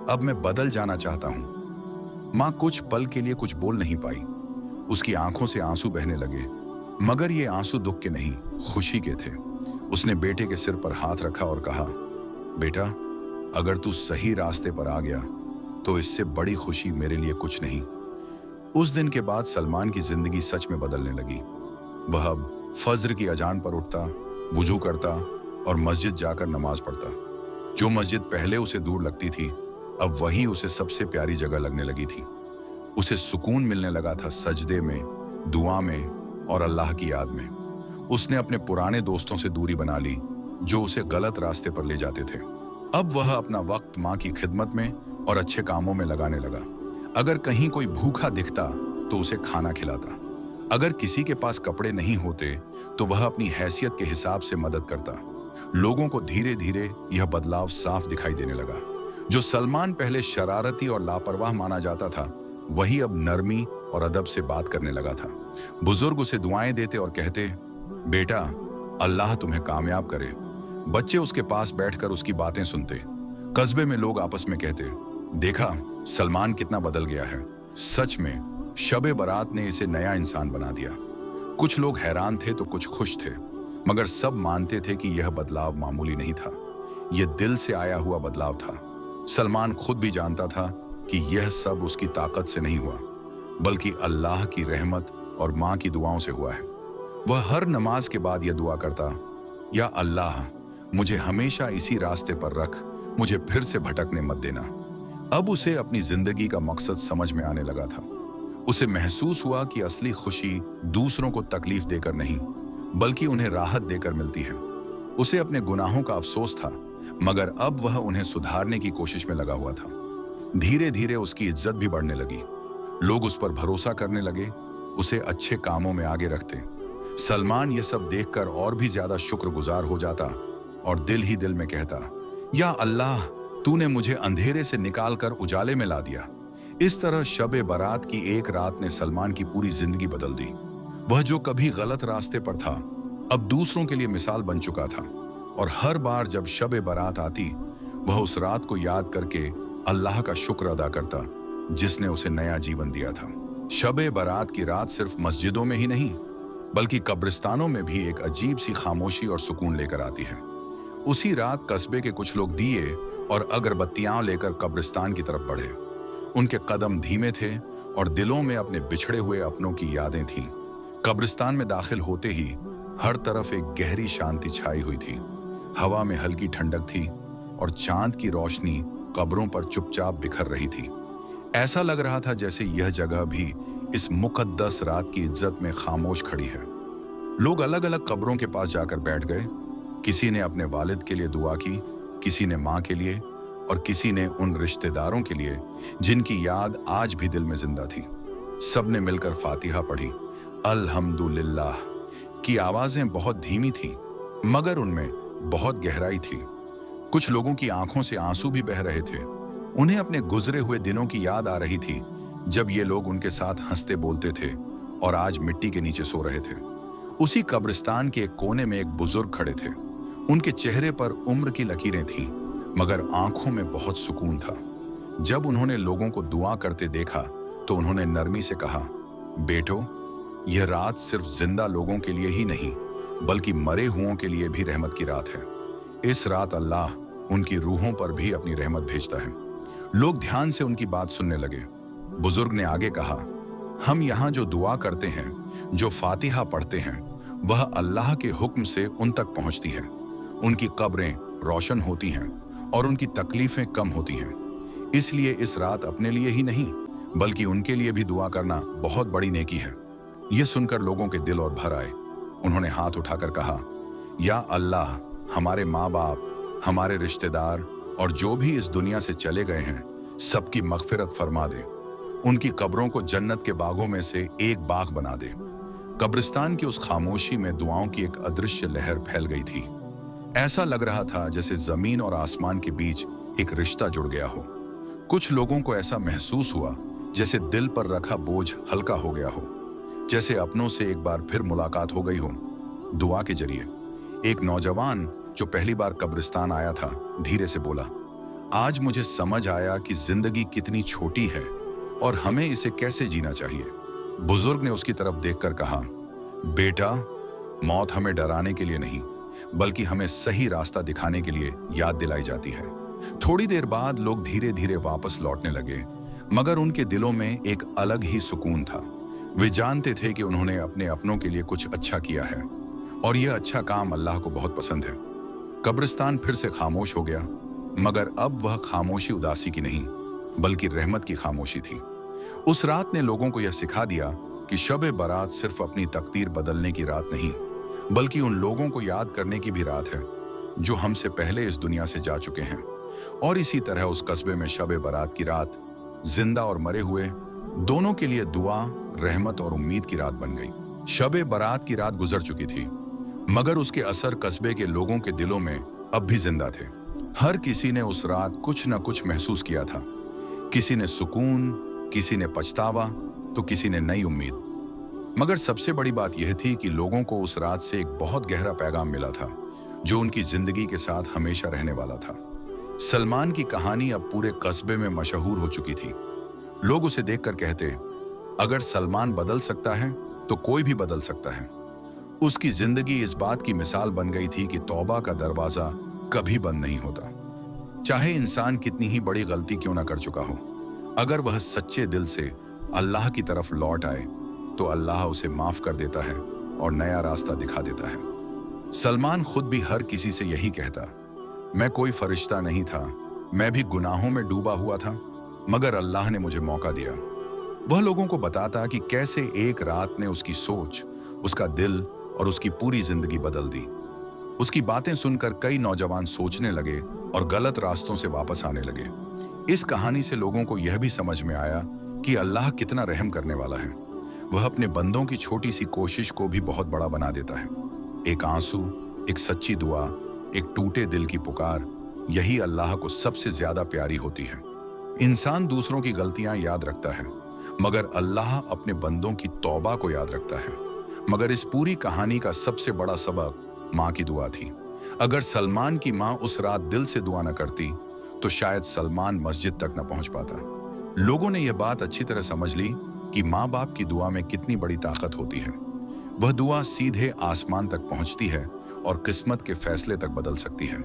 अब मैं बदल जाना चाहता हूं। माँ कुछ पल के लिए कुछ बोल नहीं पाई। उसकी आंखों से आंसू बहने लगे, मगर ये आंसू दुख के नहीं, खुशी के थे। उसने बेटे के सिर पर हाथ रखा और कहा, बेटा, अगर तू सही रास्ते पर आ गया तो इससे बड़ी खुशी मेरे लिए कुछ नहीं। उस दिन के बाद सलमान की जिंदगी सच में बदलने लगी। वह अब फज्र की अजान पर उठता, वुजू करता और मस्जिद जाकर नमाज पढ़ता। जो मस्जिद पहले उसे दूर लगती थी, अब वही उसे सबसे प्यारी जगह लगने लगी थी। उसे सुकून मिलने लगा था सजदे में, दुआ में और अल्लाह की याद में। उसने अपने पुराने दोस्तों से दूरी बना ली जो उसे गलत रास्ते पर ले जाते थे। अब वह अपना वक्त माँ की खिदमत में और अच्छे कामों में लगाने लगा। अगर कहीं कोई भूखा दिखता तो उसे खाना खिलाता। अगर किसी के पास कपड़े नहीं होते तो वह अपनी हैसियत के हिसाब से मदद करता। लोगों को धीरे धीरे यह बदलाव साफ दिखाई देने लगा। जो सलमान पहले शरारती और लापरवाह माना जाता था, वही अब नरमी और अदब से बात करने लगा था। बुजुर्ग उसे दुआएं देते और कहते, बेटा, अल्लाह तुम्हें कामयाब करे। बच्चे उसके पास बैठकर उसकी बातें सुनते। कस्बे में लोग आपस में कहते, देखा सलमान कितना बदल गया है। सच में शबे बारात ने इसे नया इंसान बना दिया। कुछ लोग हैरान थे तो कुछ खुश थे, मगर सब मानते थे कि यह बदलाव मामूली नहीं था। यह दिल से आया हुआ बदलाव था। सलमान खुद भी जानता था कि यह सब उसकी ताकत से नहीं हुआ, बल्कि अल्लाह की रहमत और माँ की दुआओं से हुआ है। वह हर नमाज के बाद यह दुआ करता, या अल्लाह, मुझे हमेशा इसी रास्ते पर रख, मुझे फिर से भटकने मत देना। अब उसे अपनी जिंदगी का मकसद समझ में आने लगा था। उसे महसूस हुआ कि असली खुशी दूसरों को तकलीफ देकर नहीं, बल्कि उन्हें राहत देकर मिलती है। उसे अपने गुनाहों का अफसोस था, मगर अब वह उन्हें सुधारने की कोशिश में लगा हुआ था। धीरे धीरे उसकी इज्जत भी बढ़ने लगी। लोग उस पर भरोसा करने लगे, उसे अच्छे कामों में आगे रखते। सलमान यह सब देखकर और भी ज्यादा शुक्रगुजार हो जाता और दिल ही दिल में कहता, या अल्लाह, तूने मुझे अंधेरे से निकालकर उजाले में ला दिया। इस तरह शबे बारात की एक रात ने सलमान की पूरी जिंदगी बदल दी। वह जो कभी गलत रास्ते पर था, अब दूसरों के लिए मिसाल बन चुका था। और हर बार जब शबे बारात आती, वह उस रात को याद करके अल्लाह का शुक्र अदा करता, जिसने उसे नया जीवन दिया था। शबे बारात की रात सिर्फ मस्जिदों में ही नहीं, बल्कि कब्रिस्तानों में भी एक अजीब सी खामोशी और सुकून लेकर आती है। उसी रात कस्बे के कुछ लोग दिए और अगरबत्तियां लेकर कब्रिस्तान की तरफ बढ़े। उनके कदम धीमे थे और दिलों में अपने बिछड़े हुए अपनों की यादें थीं। कब्रिस्तान में दाखिल होते ही हर तरफ एक गहरी शांति छाई हुई थी। हवा में हल्की ठंडक थी और चांद की रोशनी कब्रों पर चुपचाप बिखर रही थी। ऐसा लग रहा था जैसे यह जगह भी इस मुकद्दस रात की इज्जत में खामोश खड़ी है। लोग अलग अलग कब्रों के पास जाकर बैठ गए। किसी ने अपने वालिद के लिए दुआ की, किसी ने माँ के लिए और किसी ने उन रिश्तेदारों के लिए जिनकी याद आज भी दिल में जिंदा थी। सबने मिलकर फातिहा पढ़ी। अल्हम्दुलिल्लाह की आवाजें बहुत धीमी थीं, मगर उनमें बहुत गहराई थी। कुछ लोगों की आंखों से आंसू भी बह रहे थे। उन्हें अपने गुजरे हुए दिनों की याद आ रही थी, जब ये लोग उनके साथ हंसते बोलते थे और आज मिट्टी के नीचे सो रहे थे। उसी कब्रिस्तान के एक कोने में एक बुजुर्ग खड़े थे। उनके चेहरे पर उम्र की लकीरें थीं, मगर आंखों में बहुत सुकून था। जब उन्होंने लोगों को दुआ करते देखा तो उन्होंने नरमी से कहा, बेटो, यह रात सिर्फ जिंदा लोगों के लिए ही नहीं, बल्कि मरे हुओं के लिए भी रहमत की रात है। इस रात अल्लाह उनकी रूहों पर भी अपनी रहमत भेजता है। लोग ध्यान से उनकी बात सुनने लगे। बुजुर्ग ने आगे कहा, हम यहाँ जो दुआ करते हैं, जो फातिहा पढ़ते हैं, वह अल्लाह के हुक्म से उन तक पहुँचती है। उनकी कब्रें रोशन होती हैं और उनकी तकलीफें कम होती हैं। इसलिए इस रात अपने लिए ही नहीं, बल्कि उनके लिए भी दुआ करना बहुत बड़ी नेकी है। यह सुनकर लोगों के दिल और भर आए। उन्होंने हाथ उठाकर कहा, या अल्लाह, हमारे माँ बाप, हमारे रिश्तेदार और जो भी इस दुनिया से चले गए हैं, सबकी मगफिरत फरमा दे। उनकी कब्रों को जन्नत के बागों में से एक बाग बना दे। कब्रिस्तान की उस खामोशी में दुआओं की एक अदृश्य लहर फैल गई थी। ऐसा लग रहा था जैसे जमीन और आसमान के बीच एक रिश्ता जुड़ गया हो। कुछ लोगों को ऐसा महसूस हुआ जैसे दिल पर रखा बोझ हल्का हो गया हो, जैसे अपनों से एक बार फिर मुलाकात हो गई हो। दुआ के जरिए एक नौजवान जो पहली बार कब्रिस्तान आया था, धीरे से बोला, आज मुझे समझ आया कि जिंदगी कितनी छोटी है और हमें इसे कैसे जीना चाहिए। बुजुर्ग ने उसकी तरफ देखकर कहा, बेटा, मौत हमें डराने के लिए नहीं, बल्कि हमें सही रास्ता दिखाने के लिए याद दिलाई जाती है। थोड़ी देर बाद लोग धीरे धीरे वापस लौटने लगे, मगर उनके दिलों में एक अलग ही सुकून था। वे जानते थे कि उन्होंने अपने अपनों के लिए कुछ अच्छा किया है और यह अच्छा काम अल्लाह को बहुत पसंद है। कब्रिस्तान फिर से खामोश हो गया, मगर अब वह खामोशी उदासी की नहीं, बल्कि रहमत की खामोशी थी। उस रात ने लोगों को यह सिखा दिया कि शब-ए बारात सिर्फ अपनी तकदीर बदलने की रात नहीं, बल्कि उन लोगों को याद करने की भी रात है जो हमसे पहले इस दुनिया से जा चुके हैं। और इसी तरह उस कस्बे में शब-ए बारात की रात जिंदा और मरे हुए दोनों के लिए दुआ, रहमत और उम्मीद की रात बन गई। शब-ए बारात की रात गुजर चुकी थी, मगर उसके असर कस्बे के लोगों के दिलों में अब भी जिंदा थे। हर किसी ने उस रात कुछ न कुछ महसूस किया था। किसी ने सुकून, किसी ने पछतावा, तो किसी ने नई उम्मीद। मगर सबसे बड़ी बात यह थी कि लोगों को उस रात से एक बहुत गहरा पैगाम मिला था, जो उनकी जिंदगी के साथ हमेशा रहने वाला था। सलमान की कहानी अब पूरे कस्बे में मशहूर हो चुकी थी। लोग उसे देखकर कहते, अगर सलमान बदल सकता है तो कोई भी बदल सकता है। उसकी जिंदगी इस बात की मिसाल बन गई थी कि तौबा का दरवाजा कभी बंद नहीं होता। चाहे इंसान कितनी ही बड़ी गलती क्यों ना कर चुका हो, अगर वह सच्चे दिल से अल्लाह की तरफ लौट आए तो अल्लाह उसे माफ कर देता है और नया रास्ता दिखा देता है। सलमान खुद भी हर किसी से यही कहता, मैं कोई फरिश्ता नहीं था, मैं भी गुनाहों में डूबा हुआ था, मगर अल्लाह ने मुझे मौका दिया। वह लोगों को बताता कि कैसे एक रात ने उसकी सोच, उसका दिल और उसकी पूरी जिंदगी बदल दी। उसकी बातें सुनकर कई नौजवान सोचने लगे और गलत रास्तों से वापस आने लगे। इस कहानी से लोगों को यह भी समझ में आया कि अल्लाह कितना रहम करने वाला है। वह अपने बंदों की छोटी सी कोशिश को भी बहुत बड़ा बना देता है। एक आंसू, एक सच्ची दुआ, एक टूटे दिल की पुकार, यही अल्लाह को सबसे ज्यादा प्यारी होती है। इंसान दूसरों की गलतियां याद रखता है, मगर अल्लाह अपने बंदों की तौबा को याद रखता है। मगर इस पूरी कहानी का सबसे बड़ा सबक माँ की दुआ थी। अगर सलमान की माँ उस रात दिल से दुआ न करती तो शायद सलमान मस्जिद तक न पहुंच पाता। लोगों ने यह बात अच्छी तरह समझ ली कि माँ बाप की दुआ में कितनी बड़ी ताकत होती है। वह दुआ सीधे आसमान तक पहुंचती है और किस्मत के फैसले तक बदल सकती है।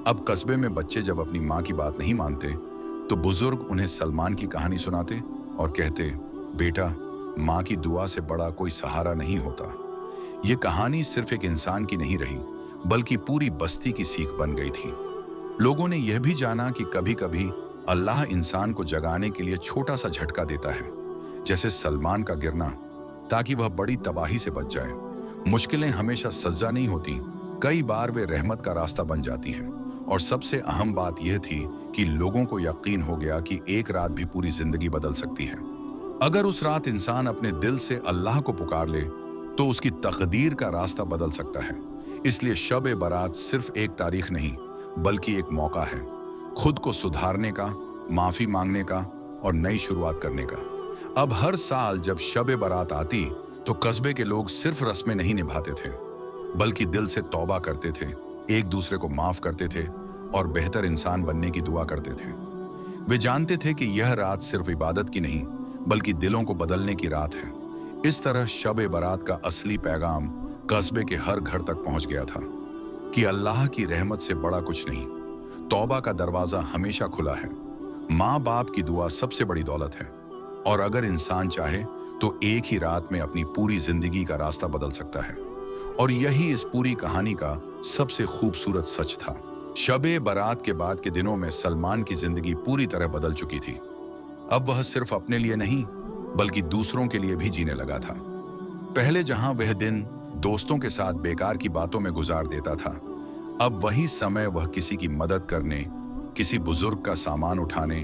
अब कस्बे में बच्चे जब अपनी माँ की बात नहीं मानते तो बुजुर्ग उन्हें सलमान की कहानी सुनाते और कहते, बेटा, माँ की दुआ से बड़ा कोई सहारा नहीं होता। ये कहानी सिर्फ एक इंसान की नहीं रही, बल्कि पूरी बस्ती की सीख बन गई थी। लोगों ने यह भी जाना कि कभी कभी अल्लाह इंसान को जगाने के लिए छोटा सा झटका देता है, जैसे सलमान का गिरना, ताकि वह बड़ी तबाही से बच जाए। मुश्किलें हमेशा सजा नहीं होती, कई बार वे रहमत का रास्ता बन जाती हैं। और सबसे अहम बात यह थी कि लोगों को यकीन हो गया कि एक रात भी पूरी जिंदगी बदल सकती है। अगर उस रात इंसान अपने दिल से अल्लाह को पुकार ले तो उसकी तकदीर का रास्ता बदल सकता है। इसलिए शब-ए बारात सिर्फ एक तारीख नहीं, बल्कि एक मौका है खुद को सुधारने का, माफी मांगने का और नई शुरुआत करने का। अब हर साल जब शब-ए बारात आती तो कस्बे के लोग सिर्फ रस्में नहीं निभाते थे, बल्कि दिल से तौबा करते थे, एक दूसरे को माफ करते थे और बेहतर इंसान बनने की दुआ करते थे। वे जानते थे कि यह रात सिर्फ इबादत की नहीं, बल्कि दिलों को बदलने की रात है। इस तरह शब-ए बारात का असली पैगाम कस्बे के हर घर तक पहुंच गया था कि अल्लाह की रहमत से बड़ा कुछ नहीं, तौबा का दरवाजा हमेशा खुला है। माँ बाप की दुआ सबसे बड़ी दौलत है, और अगर इंसान चाहे तो एक ही रात में अपनी पूरी जिंदगी का रास्ता बदल सकता है। और यही इस पूरी कहानी का सबसे खूबसूरत सच था। शब-ए बारात के बाद के दिनों में सलमान की जिंदगी पूरी तरह बदल चुकी थी। अब वह सिर्फ अपने लिए नहीं, बल्कि दूसरों के लिए भी जीने लगा था। पहले जहां वह दिन दोस्तों के साथ बेकार की बातों में गुजार देता था, अब वही समय वह किसी की मदद करने, किसी बुजुर्ग का सामान उठाने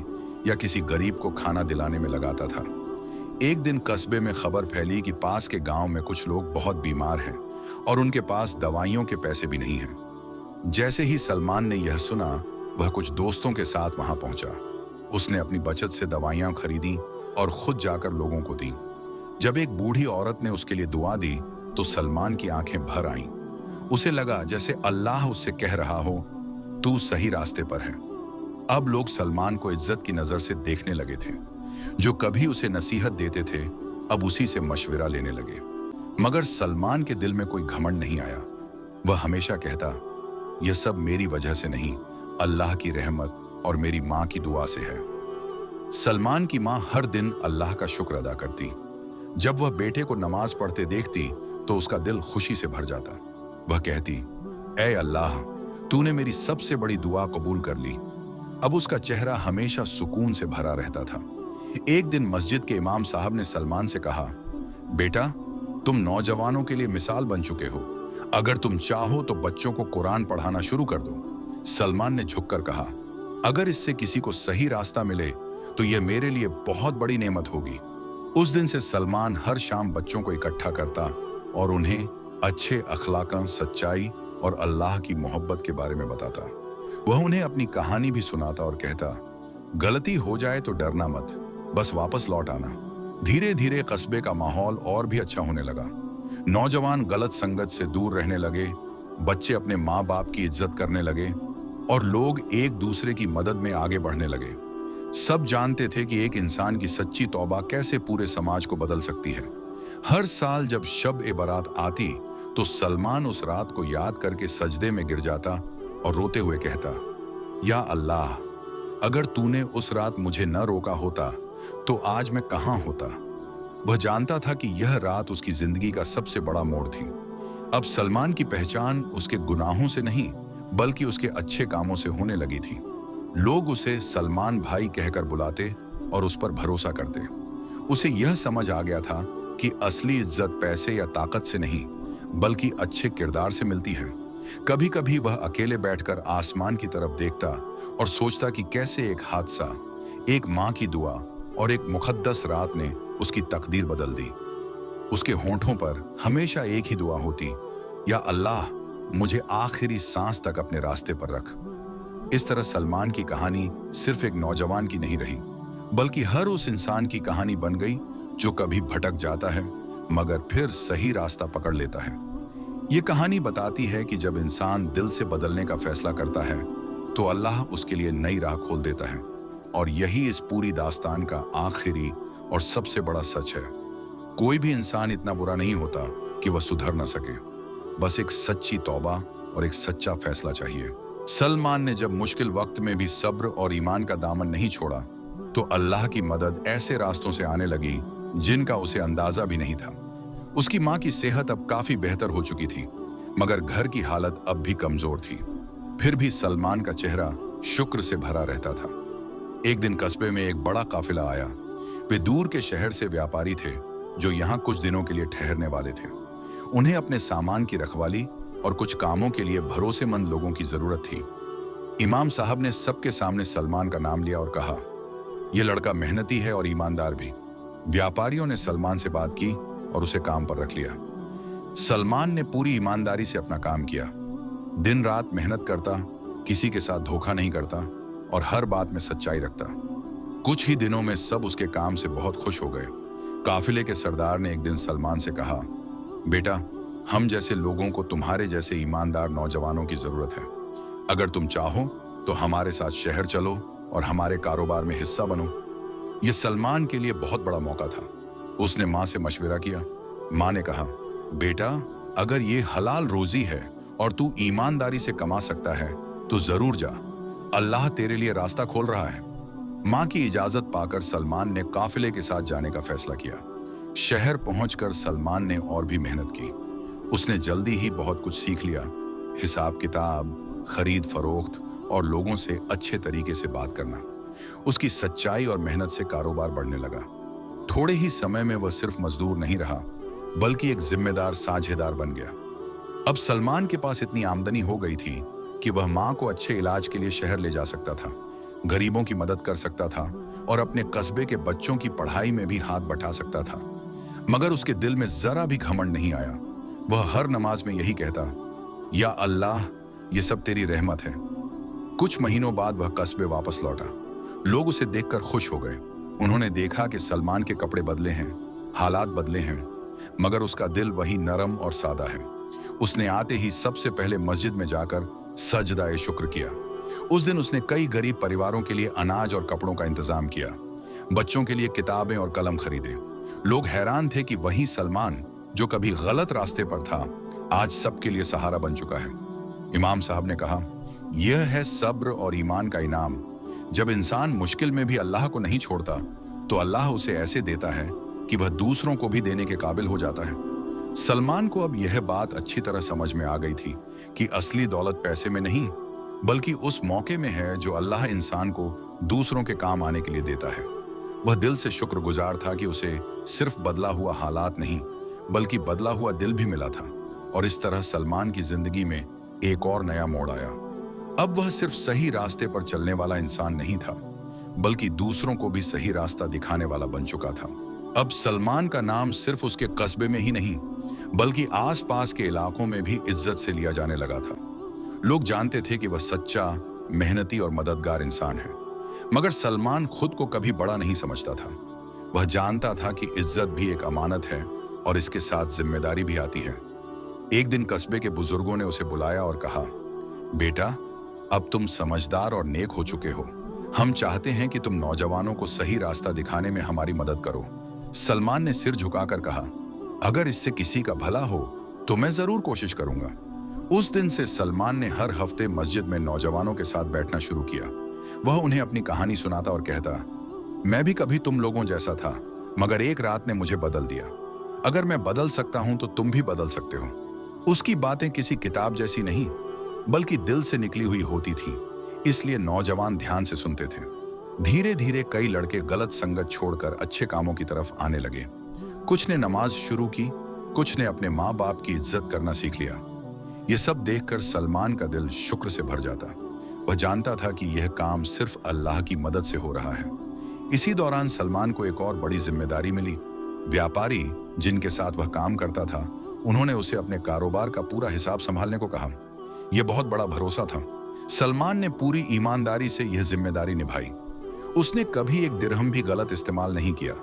या किसी गरीब को खाना दिलाने में लगाता था। एक दिन कस्बे में खबर फैली कि पास के गांव में कुछ लोग बहुत बीमार हैं और उनके पास दवाइयों के पैसे भी नहीं हैं। जैसे ही सलमान ने यह सुना, वह कुछ दोस्तों के साथ वहां पहुंचा। उसने अपनी बचत से दवाइयां खरीदी और खुद जाकर लोगों को दी। जब एक बूढ़ी औरत ने उसके लिए दुआ दी तो सलमान की आंखें भर आईं। उसे लगा जैसे अल्लाह उससे कह रहा हो, तू सही रास्ते पर है। अब लोग सलमान को इज्जत की नजर से देखने लगे थे। जो कभी उसे नसीहत देते थे, अब उसी से मशवरा लेने लगे। मगर सलमान के दिल में कोई घमंड नहीं आया। वह हमेशा कहता, यह सब मेरी वजह से नहीं, अल्लाह की रहमत और मेरी माँ की दुआ से है। सलमान की माँ हर दिन अल्लाह का शुक्र अदा करती। जब वह बेटे को नमाज पढ़ते देखती तो उसका दिल खुशी से भर जाता। वह कहती, ऐ अल्लाह, तूने मेरी सबसे बड़ी दुआ कबूल कर ली। अब उसका चेहरा हमेशा सुकून से भरा रहता था। एक दिन मस्जिद के इमाम साहब ने सलमान से कहा, बेटा, तुम नौजवानों के लिए मिसाल बन चुके हो, अगर तुम चाहो तो बच्चों को कुरान पढ़ाना शुरू कर दो। सलमान ने झुककर कहा, अगर इससे किसी को सही रास्ता मिले तो यह मेरे लिए बहुत बड़ी नेमत होगी। उस दिन से सलमान हर शाम बच्चों को इकट्ठा करता और उन्हें अच्छे अखलाक, सच्चाई और अल्लाह की मोहब्बत के बारे में बताता। वह उन्हें अपनी कहानी भी सुनाता और कहता, गलती हो जाए तो डरना मत, बस वापस लौट आना। धीरे धीरे कस्बे का माहौल और भी अच्छा होने लगा। नौजवान गलत संगत से दूर रहने लगे, बच्चे अपने माँ बाप की इज्जत करने लगे और लोग एक दूसरे की मदद में आगे बढ़ने लगे। सब जानते थे कि एक इंसान की सच्ची तौबा कैसे पूरे समाज को बदल सकती है। हर साल जब शब-ए-बारात आती तो सलमान उस रात को याद करके सजदे में गिर जाता और रोते हुए कहता, या अल्लाह, अगर तूने उस रात मुझे न रोका होता तो आज मैं कहाँ होता। वह जानता था कि यह रात उसकी जिंदगी का सबसे बड़ा मोड़ थी। अब सलमान की पहचान उसके गुनाहों से नहीं बल्कि उसके अच्छे कामों से होने लगी थी। लोग उसे सलमान भाई कहकर बुलाते और उस पर भरोसा करते। उसे यह समझ आ गया था कि असली इज्जत पैसे या ताकत से नहीं बल्कि अच्छे किरदार से मिलती है। कभी कभी वह अकेले बैठकर आसमान की तरफ देखता और सोचता कि कैसे एक हादसा, एक माँ की दुआ और एक मुकद्दस रात ने उसकी तकदीर बदल दी। उसके होंठों पर हमेशा एक ही दुआ होती, या अल्लाह, मुझे आखिरी सांस तक अपने रास्ते पर रख। इस तरह सलमान की कहानी सिर्फ एक नौजवान की नहीं रही बल्कि हर उस इंसान की कहानी बन गई जो कभी भटक जाता है मगर फिर सही रास्ता पकड़ लेता है। ये कहानी बताती है कि जब इंसान दिल से बदलने का फैसला करता है तो अल्लाह उसके लिए नई राह खोल देता है। और यही इस पूरी दास्तान का आखिरी और सबसे बड़ा सच है। कोई भी इंसान इतना बुरा नहीं होता कि वह सुधर न सके, बस एक सच्ची तौबा और एक सच्चा फैसला चाहिए। सलमान ने जब मुश्किल वक्त में भी सब्र और ईमान का दामन नहीं छोड़ा तो अल्लाह की मदद ऐसे रास्तों से आने लगी जिनका उसे अंदाजा भी नहीं था। उसकी माँ की सेहत अब काफी बेहतर हो चुकी थी मगर घर की हालत अब भी कमजोर थी। फिर भी सलमान का चेहरा शुक्र से भरा रहता था। एक दिन कस्बे में एक बड़ा काफिला आया। वे दूर के शहर से व्यापारी थे जो यहाँ कुछ दिनों के लिए ठहरने वाले थे। उन्हें अपने सामान की रखवाली और कुछ कामों के लिए भरोसेमंद लोगों की जरूरत थी। इमाम साहब ने सबके सामने सलमान का नाम लिया और कहा, यह लड़का मेहनती है और ईमानदार भी। व्यापारियों ने सलमान से बात की और उसे काम पर रख लिया। सलमान ने पूरी ईमानदारी से अपना काम किया, दिन रात मेहनत करता, किसी के साथ धोखा नहीं करता और हर बात में सच्चाई रखता। कुछ ही दिनों में सब उसके काम से बहुत खुश हो गए। काफिले के सरदार ने एक दिन सलमान से कहा, बेटा, हम जैसे लोगों को तुम्हारे जैसे ईमानदार नौजवानों की जरूरत है। अगर तुम चाहो तो हमारे साथ शहर चलो और हमारे कारोबार में हिस्सा बनो। यह सलमान के लिए बहुत बड़ा मौका था। उसने माँ से मशवरा किया। माँ ने कहा, बेटा, अगर ये हलाल रोजी है और तू ईमानदारी से कमा सकता है तो जरूर जा, अल्लाह तेरे लिए रास्ता खोल रहा है। माँ की इजाजत पाकर सलमान ने काफिले के साथ जाने का फैसला किया। शहर पहुंचकर सलमान ने और भी मेहनत की। उसने जल्दी ही बहुत कुछ सीख लिया, हिसाब किताब, खरीद फरोख्त और लोगों से अच्छे तरीके से बात करना। उसकी सच्चाई और मेहनत से कारोबार बढ़ने लगा। थोड़े ही समय में वह सिर्फ मजदूर नहीं रहा बल्कि एक जिम्मेदार साझेदार बन गया। अब सलमान के पास इतनी आमदनी हो गई थी कि वह माँ को अच्छे इलाज के लिए शहर ले जा सकता था, गरीबों की मदद कर सकता था और अपने कस्बे के बच्चों की पढ़ाई में भी हाथ बटा सकता था। मगर उसके दिल में जरा भी घमंड नहीं आया। वह हर नमाज में यही कहता, या अल्लाह, ये सब तेरी रहमत है। कुछ महीनों बाद वह कस्बे वापस लौटा। लोग उसे देखकर खुश हो गए। उन्होंने देखा कि सलमान के कपड़े बदले हैं, हालात बदले हैं, मगर उसका दिल वही नरम और सादा है। उसने आते ही सबसे पहले मस्जिद में जाकर सजदाए शुक्र किया। उस दिन उसने कई गरीब परिवारों के लिए अनाज और कपड़ों का इंतजाम किया, बच्चों के लिए किताबें और कलम खरीदे। लोग हैरान थे कि वही सलमान जो कभी गलत रास्ते पर था आज सबके लिए सहारा बन चुका है। इमाम साहब ने कहा, यह है सब्र और ईमान का इनाम। जब इंसान मुश्किल में भी अल्लाह को नहीं छोड़ता तो अल्लाह उसे ऐसे देता है कि वह दूसरों को भी देने के काबिल हो जाता है। सलमान को अब यह बात अच्छी तरह समझ में आ गई थी कि असली दौलत पैसे में नहीं बल्कि उस मौके में है जो अल्लाह इंसान को दूसरों के काम आने के लिए देता है। वह दिल से शुक्रगुजार था कि उसे सिर्फ बदला हुआ हालात नहीं बल्कि बदला हुआ दिल भी मिला था, और इस तरह सलमान की जिंदगी में एक और नया मोड़ आया। अब वह सिर्फ सही रास्ते पर चलने वाला इंसान नहीं था बल्कि दूसरों को भी सही रास्ता दिखाने वाला बन चुका था। अब सलमान का नाम सिर्फ उसके कस्बे में ही नहीं बल्कि आसपास के इलाकों में भी इज्जत से लिया जाने लगा था। लोग जानते थे कि वह सच्चा, मेहनती और मददगार इंसान है। मगर सलमान खुद को कभी बड़ा नहीं समझता था। वह जानता था कि इज्जत भी एक अमानत है और इसके साथ जिम्मेदारी भी आती है। एक दिन कस्बे के बुजुर्गों ने उसे बुलाया और कहा, बेटा, अब तुम समझदार और नेक हो चुके हो। हम चाहते हैं कि तुम नौजवानों को सही रास्ता दिखाने में हमारी मदद करो। सलमान ने सिर झुकाकर कहा, अगर इससे किसी का भला हो तो मैं जरूर कोशिश करूंगा। उस दिन से सलमान ने हर हफ्ते मस्जिद में नौजवानों के साथ बैठना शुरू किया। वह उन्हें अपनी कहानी सुनाता और कहता, मैं भी कभी तुम लोगों जैसा था मगर एक रात ने मुझे बदल दिया। अगर मैं बदल सकता हूं तो तुम भी बदल सकते हो। उसकी बातें किसी किताब जैसी नहीं बल्कि दिल से निकली हुई होती थी, इसलिए नौजवान ध्यान से सुनते थे। धीरे धीरे कई लड़के गलत संगत छोड़कर अच्छे कामों की तरफ आने लगे। कुछ ने नमाज शुरू की, कुछ ने अपने माँ बाप की इज्जत करना सीख लिया। यह सब देखकर सलमान का दिल शुक्र से भर जाता। वह जानता था कि यह काम सिर्फ अल्लाह की मदद से हो रहा है। इसी दौरान सलमान को एक और बड़ी जिम्मेदारी मिली। व्यापारी जिनके साथ वह काम करता था, उन्होंने उसे अपने कारोबार का पूरा हिसाब संभालने को कहा। यह बहुत बड़ा भरोसा था। सलमान ने पूरी ईमानदारी से यह जिम्मेदारी निभाई। उसने कभी एक दिरहम भी गलत इस्तेमाल नहीं किया।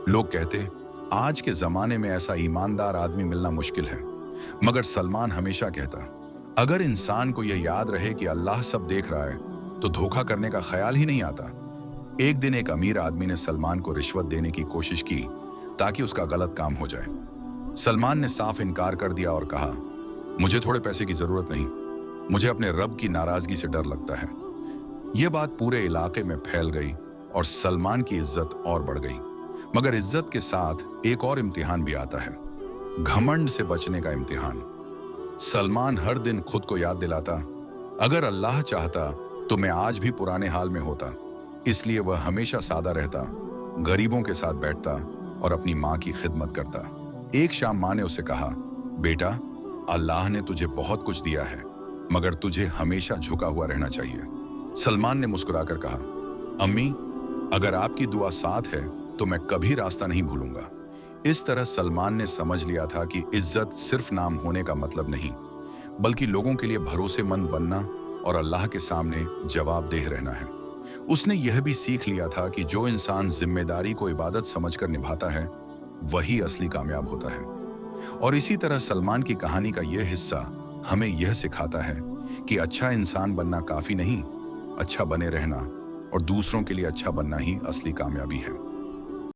लोग कहते, आज के जमाने में ऐसा ईमानदार आदमी मिलना मुश्किल है, मगर सलमान हमेशा कहता, अगर इंसान को यह याद रहे कि अल्लाह सब देख रहा है तो धोखा करने का ख्याल ही नहीं आता। एक दिन एक अमीर आदमी ने सलमान को रिश्वत देने की कोशिश की ताकि उसका गलत काम हो जाए। सलमान ने साफ इनकार कर दिया और कहा, मुझे थोड़े पैसे की जरूरत नहीं, मुझे अपने रब की नाराजगी से डर लगता है। यह बात पूरे इलाके में फैल गई और सलमान की इज्जत और बढ़ गई। मगर इज्जत के साथ एक और इम्तिहान भी आता है, घमंड से बचने का इम्तिहान। सलमान हर दिन खुद को याद दिलाता, अगर अल्लाह चाहता तो मैं आज भी पुराने हाल में होता। इसलिए वह हमेशा सादा रहता, गरीबों के साथ बैठता और अपनी माँ की खिदमत करता। एक शाम माँ ने उसे कहा, बेटा, अल्लाह ने तुझे बहुत कुछ दिया है मगर तुझे हमेशा झुका हुआ रहना चाहिए। सलमान ने मुस्कुराकर कहा, अम्मी, अगर आपकी दुआ साथ है तो मैं कभी रास्ता नहीं भूलूंगा। इस तरह सलमान ने समझ लिया था कि इज्जत सिर्फ नाम होने का मतलब नहीं बल्कि लोगों के लिए भरोसेमंद बनना और अल्लाह के सामने जवाबदेह रहना है। उसने यह भी सीख लिया था कि जो इंसान जिम्मेदारी को इबादत समझकर निभाता है वही असली कामयाब होता है। और इसी तरह सलमान की कहानी का यह हिस्सा हमें यह सिखाता है कि अच्छा इंसान बनना काफी नहीं, अच्छा बने रहना और दूसरों के लिए अच्छा बनना ही असली कामयाबी है।